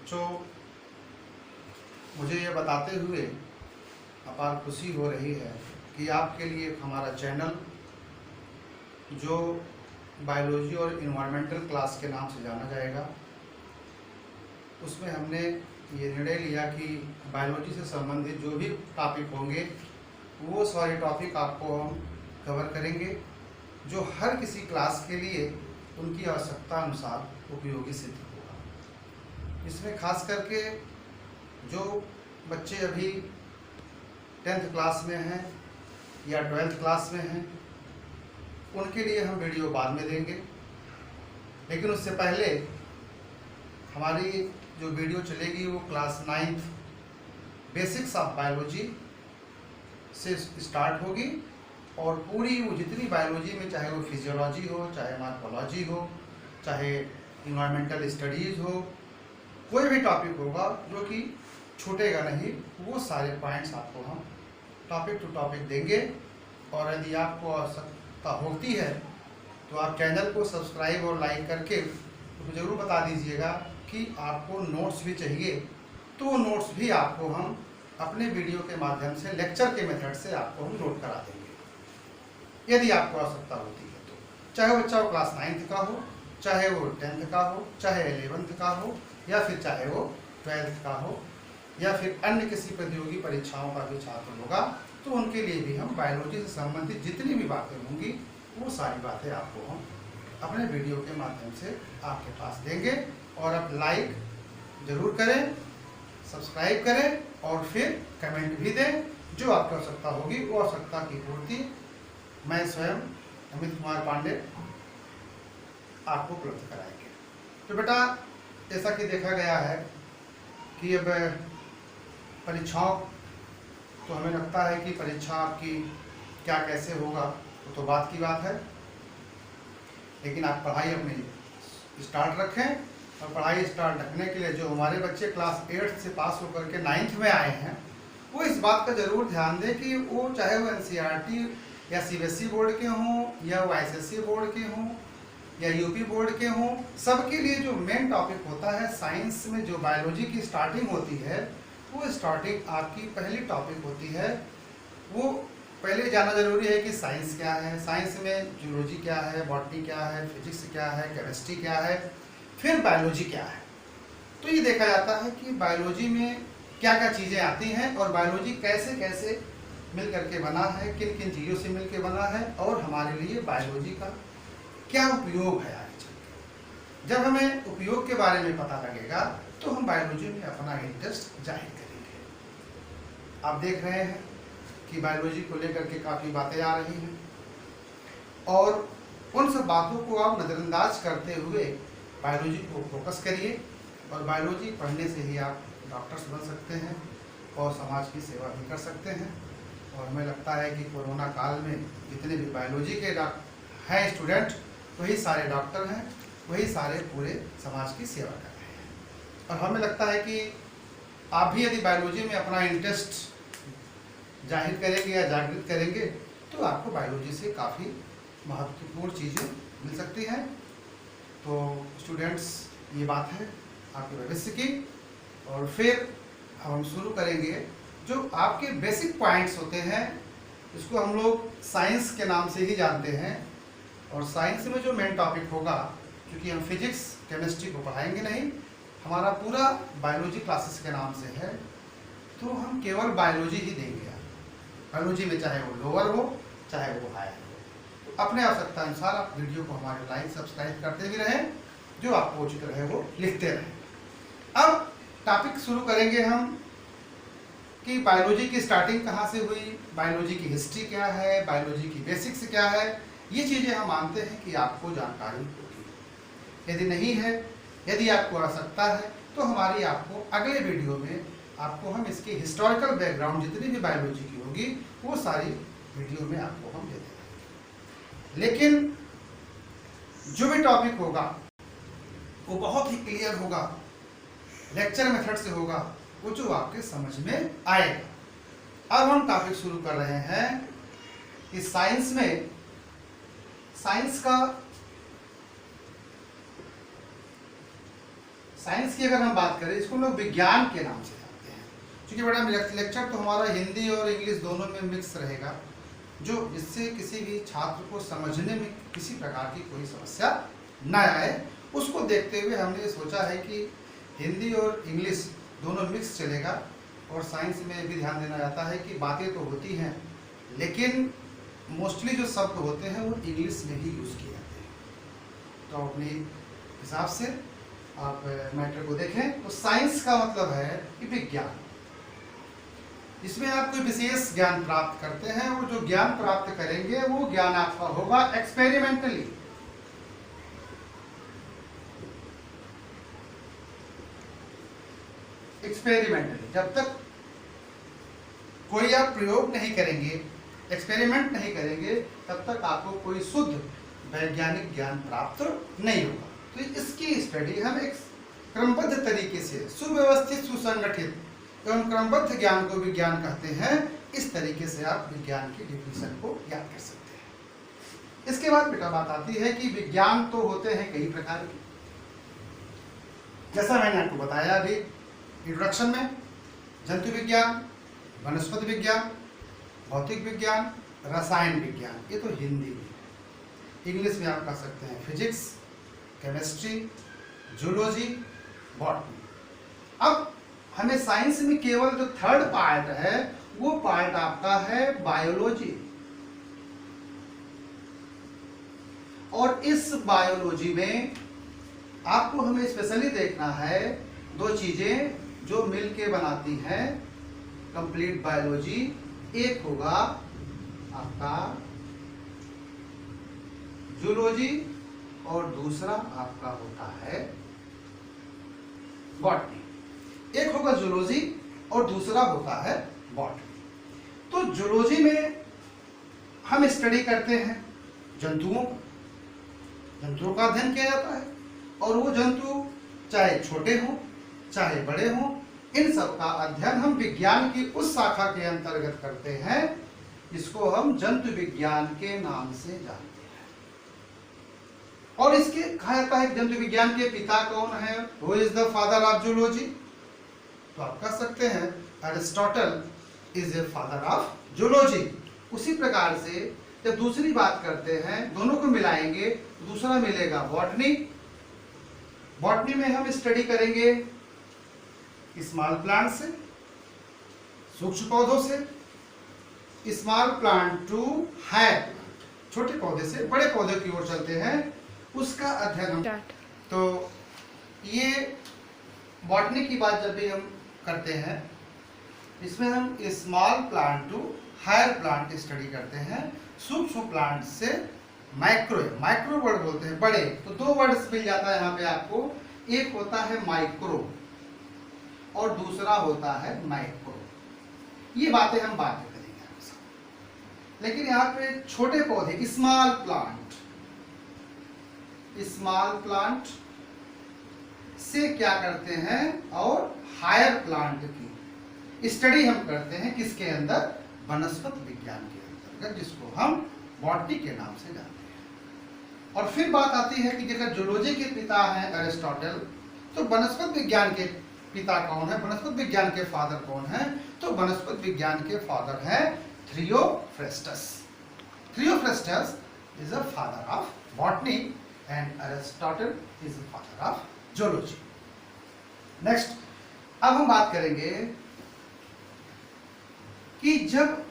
बच्चों, मुझे ये बताते हुए अपार खुशी हो रही है कि आपके लिए हमारा चैनल जो बायोलॉजी और इन्वायरमेंटल क्लास के नाम से जाना जाएगा, उसमें हमने ये निर्णय लिया कि बायोलॉजी से संबंधित जो भी टॉपिक होंगे वो सारे टॉपिक आपको हम कवर करेंगे, जो हर किसी क्लास के लिए उनकी आवश्यकता अनुसार उपयोगी सिद्ध होगा। इसमें खास करके जो बच्चे अभी 10th क्लास में हैं या 12th क्लास में हैं, उनके लिए हम वीडियो बाद में देंगे, लेकिन उससे पहले हमारी जो वीडियो चलेगी वो class 9th basics of biology से स्टार्ट होगी और पूरी वो जितनी बायोलॉजी में, चाहे वो फिजियोलॉजी हो, चाहे मॉर्फोलॉजी हो, चाहे इन्वायरमेंटल स्टडीज़ हो, कोई भी टॉपिक होगा जो कि छूटेगा नहीं, वो सारे पॉइंट्स आपको हम टॉपिक टू टॉपिक देंगे। और यदि आपको आवश्यकता होती है तो आप चैनल को सब्सक्राइब और लाइक करके तो ज़रूर बता दीजिएगा कि आपको नोट्स भी चाहिए, तो वो नोट्स भी आपको हम अपने वीडियो के माध्यम से, लेक्चर के मेथड से आपको हम नोट करा देंगे यदि आपको आवश्यकता होती है तो। चाहे बच्चा वो क्लास 9th का हो, चाहे वो 10th का हो, चाहे 11th का हो, या फिर चाहे वो 12th का हो, या फिर अन्य किसी प्रतियोगी परीक्षाओं का भी छात्र होगा, तो उनके लिए भी हम बायोलॉजी से संबंधित जितनी भी बातें होंगी वो सारी बातें आपको हम अपने वीडियो के माध्यम से आपके पास देंगे। और आप लाइक ज़रूर करें, सब्सक्राइब करें और फिर कमेंट भी दें। जो आपको आवश्यकता होगी वो आवश्यकता की पूर्ति मैं स्वयं अमित कुमार पांडे आपको उपलब्ध कराएंगे। तो बेटा, जैसा कि देखा गया है कि अब परीक्षाओं, तो हमें लगता है कि परीक्षा आपकी क्या कैसे होगा वो तो बात की बात है, लेकिन आप पढ़ाई अपनी स्टार्ट रखें। और पढ़ाई स्टार्ट रखने के लिए जो हमारे बच्चे क्लास 8 से पास होकर के 9th में आए हैं, वो इस बात का ज़रूर ध्यान दें कि वो चाहे वो NCERT या CBSE बोर्ड के हों, या वो ICSE बोर्ड के हों, या UP बोर्ड के हों, सबके लिए जो मेन टॉपिक होता है साइंस में, जो बायोलॉजी की स्टार्टिंग होती है, वो स्टार्टिंग आपकी पहली टॉपिक होती है। वो पहले जानना जरूरी है कि साइंस क्या है, साइंस में जूलॉजी क्या है, बॉटनी क्या है, फिजिक्स क्या है, केमिस्ट्री क्या है, फिर बायोलॉजी क्या है। तो ये देखा जाता है कि बायोलॉजी में क्या क्या चीज़ें आती हैं और बायोलॉजी कैसे कैसे मिल करके बना है, किन किन चीज़ों से मिल के बना है, और हमारे लिए बायोलॉजी का क्या उपयोग है आगे चल के। जब हमें उपयोग के बारे में पता लगेगा तो हम बायोलॉजी में अपना इंटरेस्ट जाहिर करेंगे। आप देख रहे हैं कि बायोलॉजी को लेकर के काफ़ी बातें आ रही हैं, और उन सब बातों को आप नज़रअंदाज करते हुए बायोलॉजी को फोकस करिए। और बायोलॉजी पढ़ने से ही आप डॉक्टर्स बन सकते हैं और समाज की सेवा भी कर सकते हैं। और हमें लगता है कि कोरोना काल में जितने भी बायोलॉजी के हैं स्टूडेंट, वही सारे डॉक्टर हैं, वही सारे पूरे समाज की सेवा कर रहे हैं। और हमें लगता है कि आप भी यदि बायोलॉजी में अपना इंटरेस्ट जाहिर करेंगे या जागृत करेंगे तो आपको बायोलॉजी से काफ़ी महत्वपूर्ण चीज़ें मिल सकती हैं। तो स्टूडेंट्स, ये बात है आपके भविष्य की। और फिर हम शुरू करेंगे जो आपके बेसिक पॉइंट्स होते हैं, इसको हम लोग साइंस के नाम से ही जानते हैं। और साइंस में जो मेन टॉपिक होगा, क्योंकि हम फिजिक्स केमिस्ट्री को पढ़ाएंगे नहीं, हमारा पूरा बायोलॉजी क्लासेस के नाम से है, तो हम केवल बायोलॉजी ही देंगे। बायोलॉजी में चाहे वो लोअर हो चाहे वो हायर हो, तो अपने आवश्यकता अनुसार आप वीडियो को हमारे लाइक सब्सक्राइब करते भी रहें, जो आपको उचित रहे वो लिखते रहें। अब टॉपिक शुरू करेंगे हम कि बायोलॉजी की स्टार्टिंग कहाँ से हुई, बायोलॉजी की हिस्ट्री क्या है, बायोलॉजी की बेसिक्स क्या है। ये चीज़ें हम मानते हैं कि आपको जानकारी होगी। यदि नहीं है, यदि आपको आवश्यकता है, तो हमारी आपको अगले वीडियो में आपको हम इसकी हिस्टोरिकल बैकग्राउंड जितनी भी बायोलॉजी की होगी वो सारी वीडियो में आपको हम दे देंगे। लेकिन जो भी टॉपिक होगा वो बहुत ही क्लियर होगा, लेक्चर मेथड से होगा, वो जो आपके समझ में आएगा। अब हम टॉपिक शुरू कर रहे हैं कि साइंस में, साइंस की अगर हम बात करें, इसको लोग विज्ञान के नाम से जानते हैं। क्योंकि बड़ा लेक्चर तो हमारा हिंदी और इंग्लिश दोनों में मिक्स रहेगा, जो जिससे किसी भी छात्र को समझने में किसी प्रकार की कोई समस्या न आए, उसको देखते हुए हमने सोचा है कि हिंदी और इंग्लिश दोनों मिक्स चलेगा। और साइंस में भी ध्यान देना जाता है कि बातें तो होती हैं, लेकिन मोस्टली जो शब्द होते हैं वो इंग्लिश में ही यूज़ किए जाते हैं। तो अपने हिसाब से आप मैटर को देखें तो साइंस का मतलब है कि विज्ञान, इसमें आप कोई विशेष ज्ञान प्राप्त करते हैं, और जो ज्ञान प्राप्त करेंगे वो ज्ञान आपका होगा एक्सपेरिमेंटली। जब तक कोई आप प्रयोग नहीं करेंगे, एक्सपेरिमेंट नहीं करेंगे, तब तक आपको कोई शुद्ध वैज्ञानिक ज्ञान प्राप्त नहीं होगा। तो इसकी स्टडी हम एक क्रमबद्ध तरीके से, सुव्यवस्थित, सुसंगठित एवं क्रमबद्ध ज्ञान को विज्ञान कहते हैं। इस तरीके से आप विज्ञान की डिफिनेशन को याद कर सकते हैं। इसके बाद बेटा बात आती है कि विज्ञान तो होते हैं कई प्रकार के, जैसा मैंने आपको बताया अभी इंट्रोडक्शन में, जंतु विज्ञान, वनस्पति विज्ञान, भौतिक विज्ञान, रसायन विज्ञान, ये तो हिंदी में। इंग्लिश में आप कह सकते हैं फिजिक्स, केमिस्ट्री, जूलॉजी, बॉटनी। अब हमें साइंस में केवल जो थर्ड पार्ट है वो पार्ट आपका है बायोलॉजी, और इस बायोलॉजी में आपको हमें स्पेशली देखना है दो चीजें जो मिलके बनाती हैं कंप्लीट बायोलॉजी। एक होगा आपका जूलॉजी और दूसरा आपका होता है बॉटनी। एक होगा जूलॉजी और दूसरा होता है बॉटनी। तो जूलॉजी में हम स्टडी करते हैं जंतुओं का अध्ययन किया जाता है, और वो जंतु चाहे छोटे हों चाहे बड़े हों, इन सब का अध्ययन हम विज्ञान की उस शाखा के अंतर्गत करते हैं जिसको हम जंतु विज्ञान के नाम से जानते हैं। और इसके कहा जाता है जंतु विज्ञान के पिता कौन है, who is the father of zoology. तो आप कह सकते हैं Aristotle is a father of zoology. उसी प्रकार से जब दूसरी बात करते हैं, दोनों को मिलाएंगे तो दूसरा मिलेगा बॉटनी। बॉटनी में हम स्टडी करेंगे स्मॉल प्लांट से, सूक्ष्म पौधों से, small plant to higher plant, छोटे पौधे से बड़े पौधे की ओर चलते हैं, उसका अध्ययन हम। तो ये बॉटनी की बात जब भी हम करते हैं, इसमें हम small plant to higher plant study करते हैं। सूक्ष्म प्लांट से माइक्रो वर्ड बोलते हैं बड़े, तो दो वर्ड्स मिल जाता है यहाँ पे आपको, एक होता है माइक्रो और दूसरा होता है माइक्रो। ये बातें हम बाद में करेंगे आपके साथ, लेकिन यहाँ पे छोटे पौधे स्मॉल प्लांट से क्या करते हैं, और हायर प्लांट की स्टडी हम करते हैं किसके अंदर, वनस्पति विज्ञान के अंतर्गत, जिसको हम बॉटनी के नाम से जानते हैं। और फिर बात आती है कि अगर जूलॉजी के पिता हैं अरिस्टोटल, तो वनस्पति विज्ञान के पिता कौन है, वनस्पति विज्ञान के फादर कौन है, तो वनस्पति विज्ञान के फादर है Theophrastus. Theophrastus is a father of botany and Aristotle is a father of zoology. Next, अब हम बात करेंगे कि जब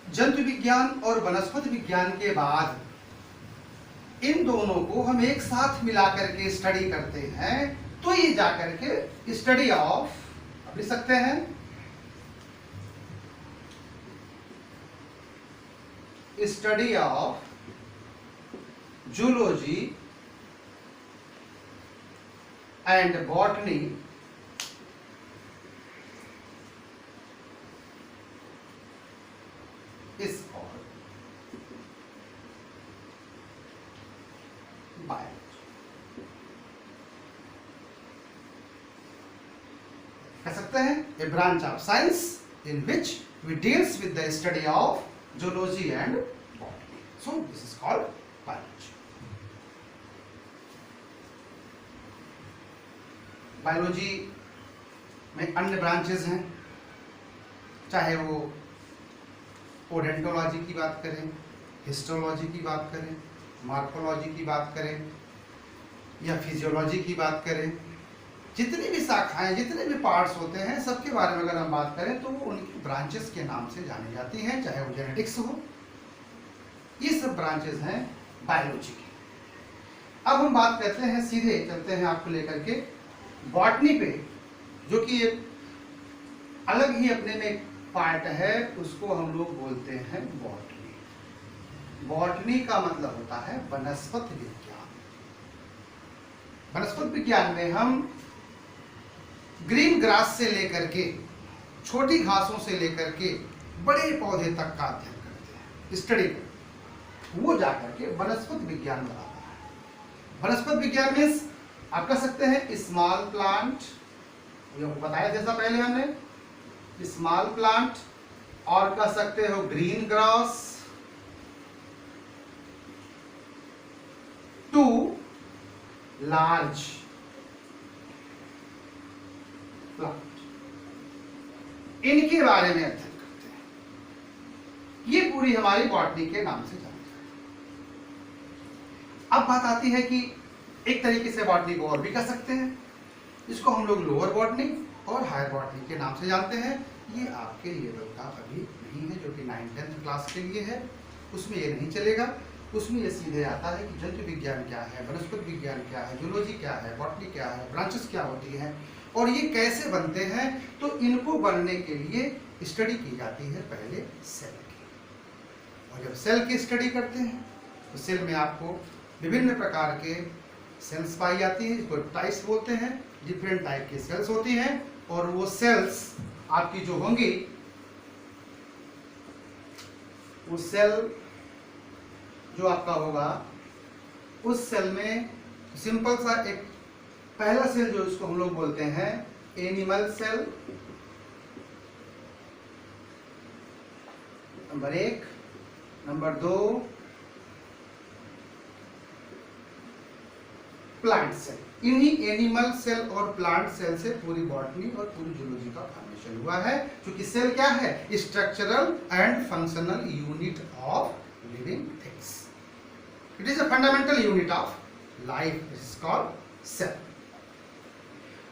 जंतु विज्ञान और वनस्पति विज्ञान के बाद इन दोनों को हम एक साथ मिलाकर के स्टडी करते हैं, तो ये जाकर के स्टडी ऑफ, आप लिख सकते हैं study of zoology and botany is called biology. कह सकते हैं a branch of science in which we deals with the study of zoology and botany. So this is called biology. Biology में अन्य branches हैं, चाहे वो ओडेंटोलॉजी की बात करें, हिस्टोलॉजी की बात करें, मॉर्फोलॉजी की बात करें या फिजियोलॉजी की बात करें, जितनी भी शाखाएं, जितने भी पार्ट्स होते हैं, सबके बारे में अगर हम बात करें तो वो उनकी ब्रांचेस के नाम से जानी जाती हैं, चाहे वो जेनेटिक्स हो। ये सब ब्रांचेस हैं बायोलॉजी की। अब हम बात करते हैं, सीधे चलते हैं आपको लेकर के बॉटनी पे, जो कि एक अलग ही अपने में पार्ट है, उसको हम लोग बोलते हैं बॉटनी। बॉटनी का मतलब होता है वनस्पति विज्ञान। वनस्पति विज्ञान में हम ग्रीन ग्रास से लेकर के, छोटी घासों से लेकर के बड़े पौधे तक का अध्ययन करते हैं, स्टडी करते हैं। वो जाकर के वनस्पति विज्ञान बनाता है। वनस्पति विज्ञान में आप कह सकते हैं स्मॉल प्लांट, ये बताया जैसा पहले हमने, स्मॉल प्लांट, और कह सकते हो green grass, to large plant, इनके बारे में अध्ययन करते हैं। ये पूरी हमारी बॉटनी के नाम से जानी जाती है। अब बात आती है कि एक तरीके से बॉटनी को और भी कह सकते हैं, इसको हम लोग लोअर बॉटनी और हायर बॉटनी के नाम से जानते हैं। ये आपके लेवल का अभी नहीं है, जो कि 9th-10th क्लास के लिए है, उसमें ये नहीं चलेगा। उसमें ये सीधे आता है कि जंतु विज्ञान क्या है, वनस्पति विज्ञान क्या है, जूलॉजी क्या है, बॉटनी क्या है, ब्रांचेस क्या होती हैं और ये कैसे बनते हैं। तो इनको बनने के लिए स्टडी की जाती है पहले सेल की, और जब सेल की स्टडी करते हैं तो सेल में आपको विभिन्न प्रकार के सेल्स पाई जाती है, जिसको टाइप्स बोलते हैं। डिफरेंट टाइप की सेल्स होती हैं, और वो सेल्स आपकी जो होंगी, वो सेल जो आपका होगा, उस सेल में सिंपल सा एक पहला सेल जो इसको हम लोग बोलते हैं animal cell, number 1, number 2 plant cell. इन्हीं एनिमल सेल और प्लांट सेल से पूरी बॉटनी और पूरी जूलॉजी का फॉर्मेशन हुआ है। क्योंकि सेल क्या है? Structural and functional unit of living things. It is a fundamental unit of life, it is called cell.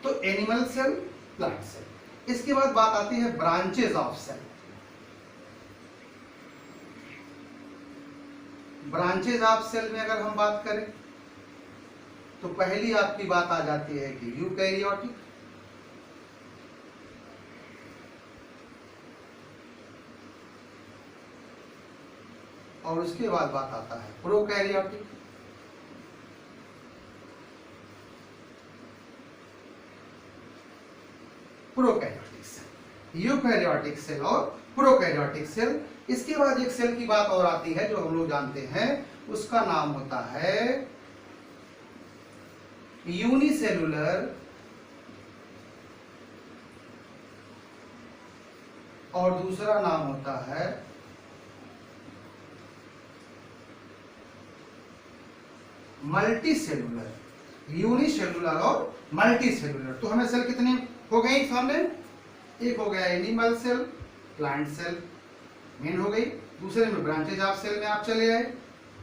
तो एनिमल सेल, प्लांट सेल। इसके बाद बात आती है branches of cell. Branches of cell में अगर हम बात करें तो पहली आपकी बात आ जाती है कि यूकैरियोटिक, और उसके बाद बात आता है prokaryotic, prokaryotic cell, eukaryotic cell और प्रोकैरियोटिक सेल। इसके बाद एक सेल की बात और आती है जो हम लोग जानते हैं, उसका नाम होता है यूनिसेलुलर, और दूसरा नाम होता है मल्टीसेलुलर। यूनिसेलुलर और मल्टीसेलुलर। तो हमें सेल कितने हो गए सामने? एक हो गया animal cell, plant cell main हो गई, दूसरे में ब्रांचेज ऑफ सेल में आप चले आए,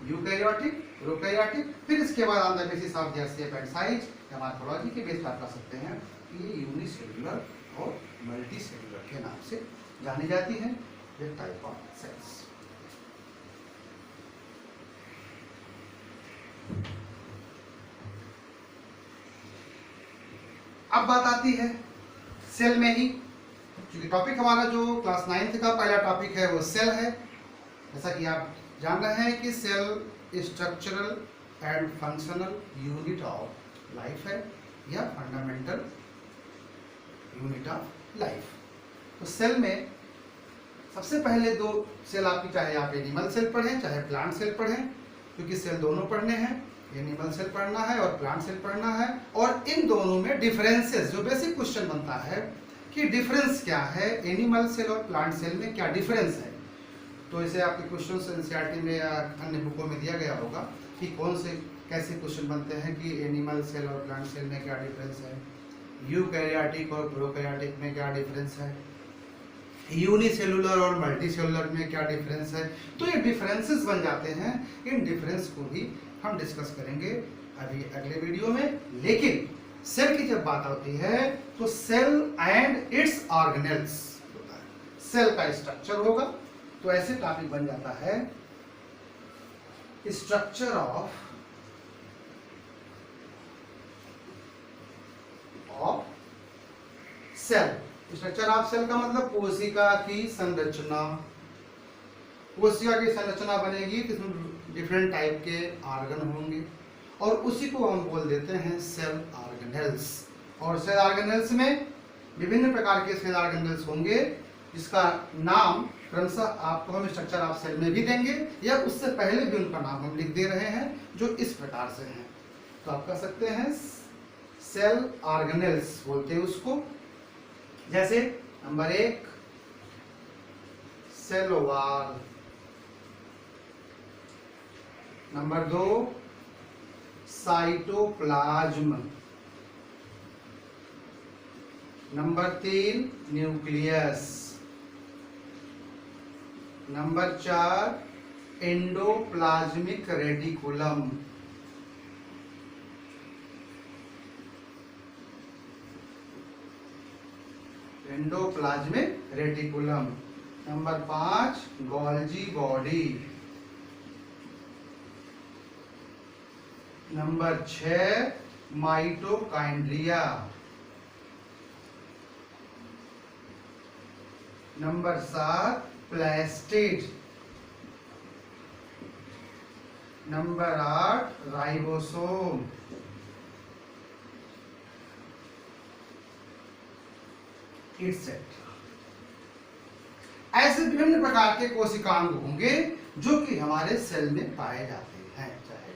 यूकैरियोटिक, प्रोकैरियोटिक। फिर इसके बाद on the basis of their shape and size या मॉर्फोलॉजी के बेस पर आप कह सकते हैं कि ये यूनिसेलुलर और मल्टीसेलुलर के नाम से जानी जाती है ये टाइप ऑफ सेल्स। अब बात आती है सेल में ही, क्योंकि टॉपिक हमारा जो क्लास 9th का पहला टॉपिक है वो सेल है। जैसा कि आप जान रहे हैं कि cell structural and functional unit of life है या फंडामेंटल यूनिट ऑफ लाइफ। तो सेल में सबसे पहले दो सेल आपकी, चाहे आप एनिमल सेल पढ़ें चाहे प्लांट सेल पढ़ें, क्योंकि सेल दोनों पढ़ने हैं, एनिमल सेल पढ़ना है और प्लांट सेल पढ़ना है। और इन दोनों में डिफरेंसेस, जो बेसिक क्वेश्चन बनता है कि डिफरेंस क्या है, एनिमल सेल और प्लांट सेल में क्या डिफरेंस है। तो इसे आपके क्वेश्चन एनसीईआरटी में या अन्य बुकों में दिया गया होगा कि कौन से कैसे क्वेश्चन बनते हैं कि एनिमल सेल और प्लांट सेल में क्या डिफरेंस है, यूकैरियोटिक और प्रोकैरियोटिक में क्या डिफरेंस है, यूनिसेलुलर और मल्टीसेलुलर में क्या डिफरेंस है। तो ये डिफरेंसेस बन जाते हैं, इन डिफरेंस को भी हम डिस्कस करेंगे अभी अगले वीडियो में। लेकिन सेल की जब बात होती है तो सेल एंड इट्स ऑर्गेनेल्स होता है, सेल का स्ट्रक्चर होगा। तो ऐसे टॉपिक बन जाता है structure of cell. Structure of cell का मतलब कोशिका की संरचना। कोशिका की संरचना बनेगी तो इसमें डिफरेंट टाइप के ऑर्गन होंगे और उसी को हम बोल देते हैं सेल ऑर्गेनेल्स। और सेल ऑर्गेनेल्स में विभिन्न प्रकार के सेल ऑर्गेनेल्स होंगे जिसका नाम क्रमशः आपको हम स्ट्रक्चर ऑफ सेल में भी देंगे या उससे पहले भी उनका नाम हम लिख दे रहे हैं जो इस प्रकार से हैं। तो आप कह सकते हैं सेल ऑर्गेनेल्स बोलते हैं उसको। जैसे number 1 cell wall, number 2 cytoplasm, number 3 nucleus, number 4 endoplasmic reticulum, endoplasmic reticulum, number 5 Golgi body, number 6 mitochondria, number 7 plastid, number 8 ribosome, etcetera. ऐसे विभिन्न प्रकार के कोशिकांग होंगे जो कि हमारे सेल में पाए जाते हैं। चाहे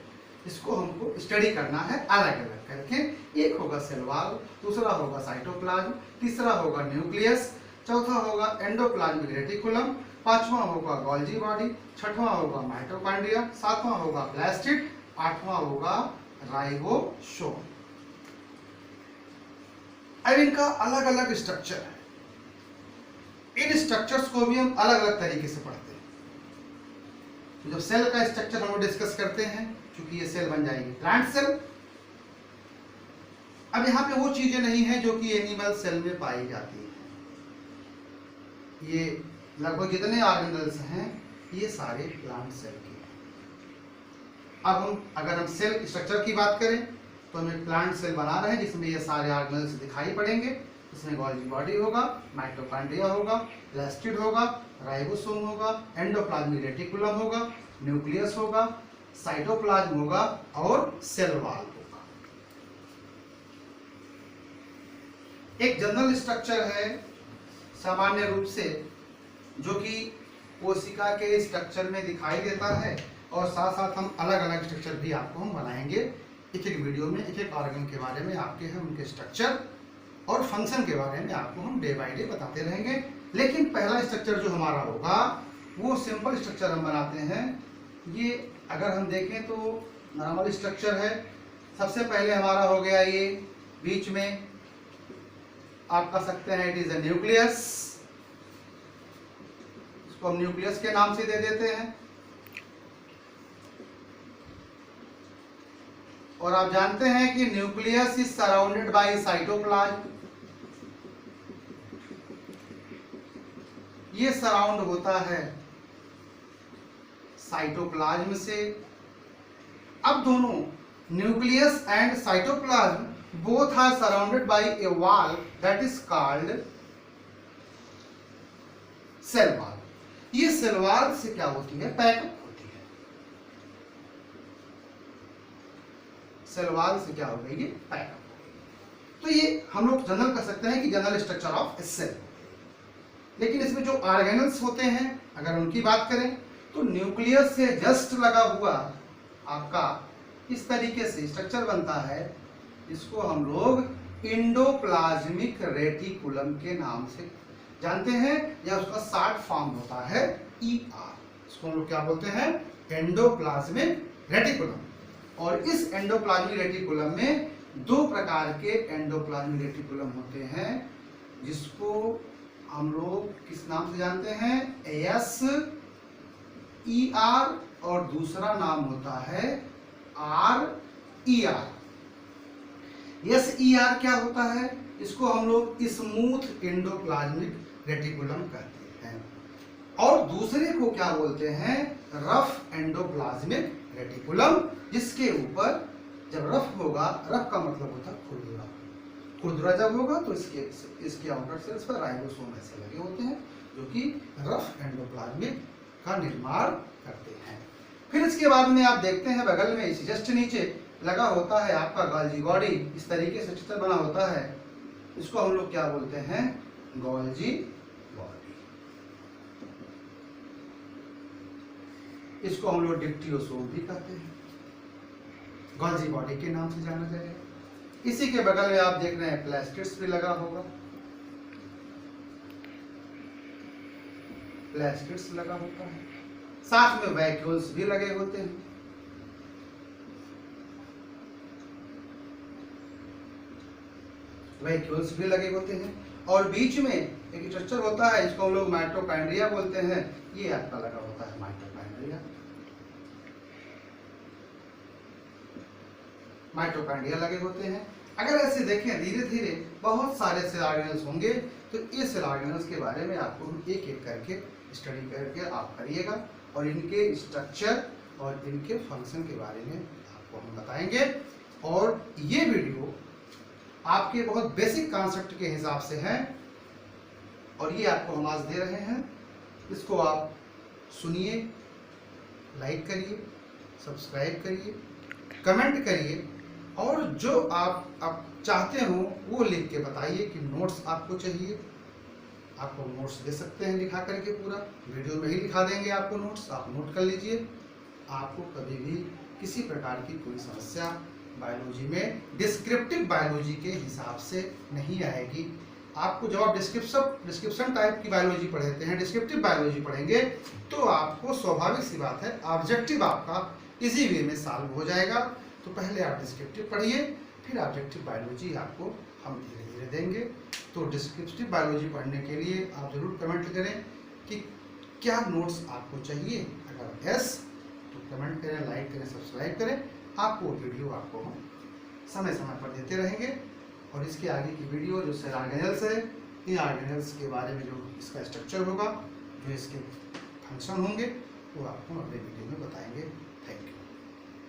इसको हमको स्टडी करना है अलग अलग करके। एक होगा सेल वॉल, दूसरा होगा साइटोप्लाज्म, तीसरा होगा न्यूक्लियस, चौथा होगा एंडोप्लाज्मिक रेटिकुलम, पांचवा होगा गोल्जी बॉडी, छठवां होगा माइटोकॉन्ड्रिया, सातवां होगा प्लास्टिड, आठवां होगा राइबोसोम। अब इनका अलग अलग स्ट्रक्चर है। इन स्ट्रक्चर्स को भी हम अलग अलग तरीके से पढ़ते हैं। तो जब सेल का स्ट्रक्चर हम लोग डिस्कस करते हैं, क्योंकि ये सेल बन जाएगी प्लांट सेल। अब यहाँ पे वो चीजें नहीं है जो कि एनिमल सेल में पाई जाती है। ये लगभग जितने ऑर्गेनेल्स हैं ये सारे प्लांट सेल के हैं। अब अगर हम सेल स्ट्रक्चर की बात करें तो हम एक प्लांट सेल बना रहे हैं जिसमें ये सारे ऑर्गेनेल्स दिखाई पड़ेंगे। इसमें गोल्जी बॉडी होगा, माइटोकॉन्ड्रिया होगा, प्लास्टिड होगा, राइबोसोम होगा, एंडोप्लाज्मिक रेटिकुलम होगा, न्यूक्लियस होगा, साइटोप्लाज्म होगा और सेल वॉल होगा। एक जनरल स्ट्रक्चर है सामान्य रूप से जो कि कोशिका के स्ट्रक्चर में दिखाई देता है और साथ साथ हम अलग अलग स्ट्रक्चर भी आपको हम बनाएंगे। एक एक वीडियो में एक एक ऑर्गन के बारे में आपके हम उनके स्ट्रक्चर और फंक्शन के बारे में आपको हम डे बाय डे बताते रहेंगे। लेकिन पहला स्ट्रक्चर जो हमारा होगा वो सिंपल स्ट्रक्चर हम बनाते हैं। ये अगर हम देखें तो नॉर्मल स्ट्रक्चर है। सबसे पहले हमारा हो गया ये बीच में आप कह सकते हैं इट इज ए न्यूक्लियस। इसको हम न्यूक्लियस के नाम से दे देते हैं। और आप जानते हैं कि nucleus is surrounded by cytoplasm. ये सराउंड होता है साइटोप्लाज्म से। अब दोनों nucleus and cytoplasm both are surrounded by a wall that is called cell wall. ये सेल वॉल से क्या होती है, पैकअप होती है। सेल वॉल से क्या हो गई, ये पैकअप। तो ये हम लोग जनरल कह सकते हैं कि जनरल स्ट्रक्चर ऑफ सेल। लेकिन इसमें जो ऑर्गेनल्स होते हैं अगर उनकी बात करें तो न्यूक्लियस से जस्ट लगा हुआ आपका इस तरीके से स्ट्रक्चर बनता है, इसको हम लोग एंडोप्लाज्मिक रेटिकुलम के नाम से जानते हैं, या उसका शॉर्ट फॉर्म होता है ER। इसको हम लोग क्या बोलते हैं, एंडोप्लाज्मिक रेटिकुलम। और इस एंडोप्लाज्मिक रेटिकुलम में दो प्रकार के एंडोप्लाज्मिक रेटिकुलम होते हैं, जिसको हम लोग किस नाम से जानते हैं, SER, और दूसरा नाम होता है RER। SER क्या होता है, इसको हम लोग स्मूथ एंडोप्लाज्मिक रेटिकुलम कहते हैं, और दूसरे को क्या बोलते हैं, रफ एंडोप्लाज्मिक रेटिकुलम, जिसके ऊपर जब रफ होगा, रफ का मतलब होता है खुरदुरा, खुरदुरा जब होगा तो इसके आउटर सेल्स पर राइबोसोम ऐसे लगे होते हैं, जो कि रफ एंडोप्लाज्मिक का निर्माण करते हैं। फिर इसके बाद में आप देखते हैं बगल में इसी जस्ट नीचे लगा होता है आपका गोल्जी बॉडी, इस तरीके से चित्र बना होता है, इसको हम लोग क्या बोलते हैं, गोल्जी बॉडी। इसको हम लोग डिक्टियोसोम भी कहते हैं, गोल्जी बॉडी के नाम से जाना जाएगा। इसी के बगल में आप देख रहे हैं प्लास्टिड्स भी लगा होगा, प्लास्टिड्स लगा होता है, साथ में वैक्यूल्स भी लगे होते हैं। वैक्यूल्स भी लगे होते हैं, और बीच में एक स्ट्रक्चर होता है, इसको हम लोग माइटोकॉन्ड्रिया बोलते हैं, ये आपका लगा होता है माइटोकॉन्ड्रिया। माइटोकॉन्ड्रिया लगे होते हैं। अगर ऐसे देखें धीरे धीरे बहुत सारे सेल ऑर्गेनल्स होंगे, तो ये सेल ऑर्गेनल्स के बारे में आपको एक एक करके स्टडी करके आप करिएगा, और इनके स्ट्रक्चर और इनके फंक्शन के बारे में आपको हम बताएंगे। और ये वीडियो आपके बहुत बेसिक कॉन्सेप्ट के हिसाब से है, और ये आपको हम आज दे रहे हैं। इसको आप सुनिए, लाइक करिए, सब्सक्राइब करिए, कमेंट करिए, और जो आप चाहते हो वो लिख के बताइए कि नोट्स आपको चाहिए। आपको नोट्स दे सकते हैं लिखा करके, पूरा वीडियो में ही लिखा देंगे आपको नोट्स, आप नोट कर लीजिए। आपको कभी भी किसी प्रकार की कोई समस्या बायोलॉजी में डिस्क्रिप्टिव बायोलॉजी के हिसाब से नहीं आएगी। आपको जब आप डिस्क्रिप्शन टाइप की बायोलॉजी पढ़ते हैं, डिस्क्रिप्टिव बायोलॉजी पढ़ेंगे, तो आपको स्वाभाविक सी बात है ऑब्जेक्टिव आपका इजी वे में सॉल्व हो जाएगा। तो पहले आप डिस्क्रिप्टिव पढ़िए, फिर ऑब्जेक्टिव बायोलॉजी आपको हम धीरे धीरे देंगे। तो डिस्क्रिप्टिव बायोलॉजी पढ़ने के लिए आप जरूर कमेंट करें कि क्या नोट्स आपको चाहिए। अगर यस तो कमेंट करें, लाइक करें, सब्सक्राइब करें। आपको वीडियो आपको हम समय समय पर देते रहेंगे। और इसके आगे की वीडियो जो सेल ऑर्गेनल्स है, इन ऑर्गेनल्स के बारे में जो इसका स्ट्रक्चर होगा, जो इसके फंक्शन होंगे, वो आपको अगले वीडियो में बताएंगे।